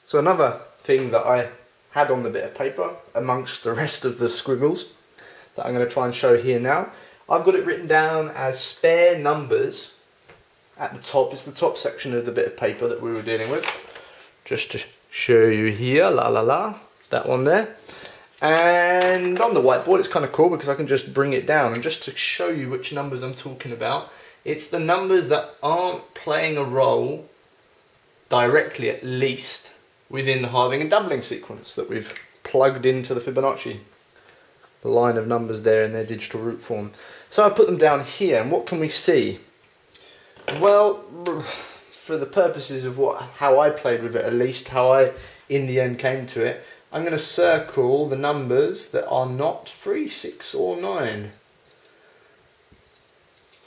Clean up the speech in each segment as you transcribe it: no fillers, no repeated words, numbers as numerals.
So another thing that I had on the bit of paper, amongst the rest of the scribbles, that I'm going to try and show here now, I've got it written down as spare numbers at the top. It's the top section of the bit of paper that we were dealing with. Just to show you here, that one there. And on the whiteboard it's kind of cool because I can just bring it down, and just to show you which numbers I'm talking about, it's the numbers that aren't playing a role directly, at least, within the halving and doubling sequence that we've plugged into the Fibonacci line of numbers there in their digital root form. So I put them down here, and what can we see? Well, for the purposes of how I played with it, at least how I in the end came to it, I'm going to circle the numbers that are not 3, 6 or 9.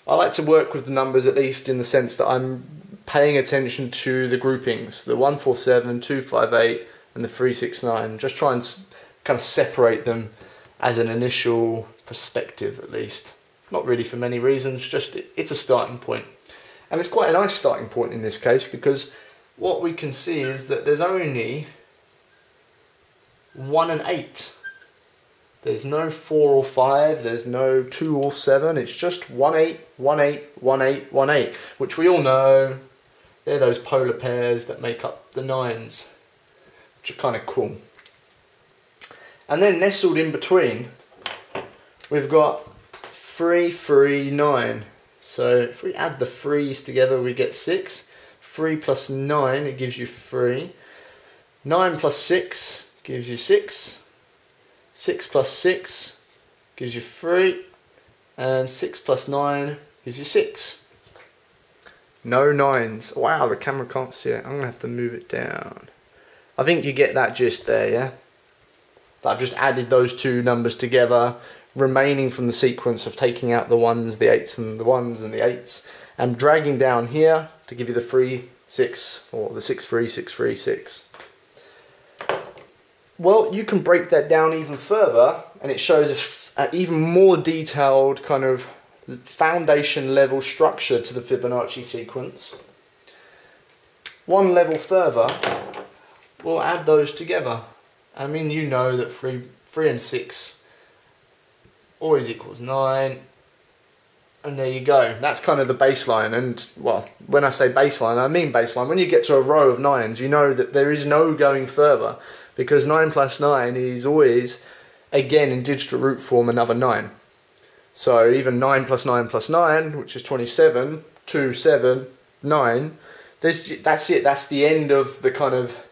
I like to work with the numbers, at least in the sense that I'm paying attention to the groupings, the 1, 4, 7, 2, 5, 8 and the 3, 6, 9. Just try and kind of separate them as an initial perspective, at least. Not really for many reasons, just it's a starting point. And it's quite a nice starting point in this case, because what we can see is that there's only 1 and 8. There's no 4 or 5, there's no 2 or 7, it's just 1, 8, 1, 8, 1, 8, 1, 8, which we all know, they're those polar pairs that make up the 9s, which are kind of cool. And then nestled in between, we've got 3, 3, 9. So if we add the 3's together, we get 6. 3 plus 9, it gives you 3. 9 plus 6 gives you 6. 6 plus 6 gives you 3. And 6 plus 9 gives you 6. No 9's. Wow, the camera can't see it. I'm going to have to move it down. I think you get that gist there, yeah? I've just added those two numbers together, remaining from the sequence of taking out the 1's, the 8's and the 1's and the 8's, and dragging down here to give you the 3, 6, or the 6, 3, 6, 3, 6. Well, you can break that down even further, and it shows an even more detailed kind of foundation level structure to the Fibonacci sequence. One level further, we'll add those together. I mean, you know that 3 and 6 always equals 9, and there you go. That's kind of the baseline. And well, when I say baseline, I mean baseline. When you get to a row of 9's, you know that there is no going further, because 9 plus 9 is always, again in digital root form, another 9. So even 9 plus 9 plus 9, which is 27, 2, 7, 9, that's it. That's the end of the kind of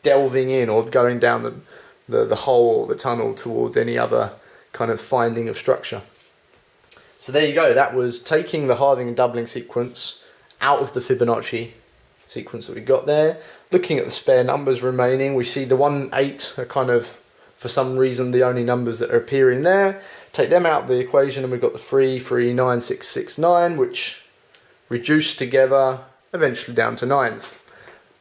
delving in or going down the hole, the tunnel towards any other kind of finding of structure. So there you go. That was taking the halving and doubling sequence out of the Fibonacci sequence that we got there. Looking at the spare numbers remaining, we see the 1 and 8 are kind of, for some reason, the only numbers that are appearing there. Take them out of the equation and we've got the 3, 3, 9, 6, 6, 9, which reduce together eventually down to 9's.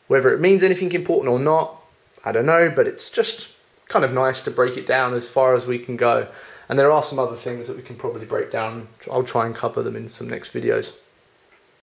Whether it means anything important or not, I don't know, but it's just kind of nice to break it down as far as we can go. And there are some other things that we can probably break down. I'll try and cover them in some next videos.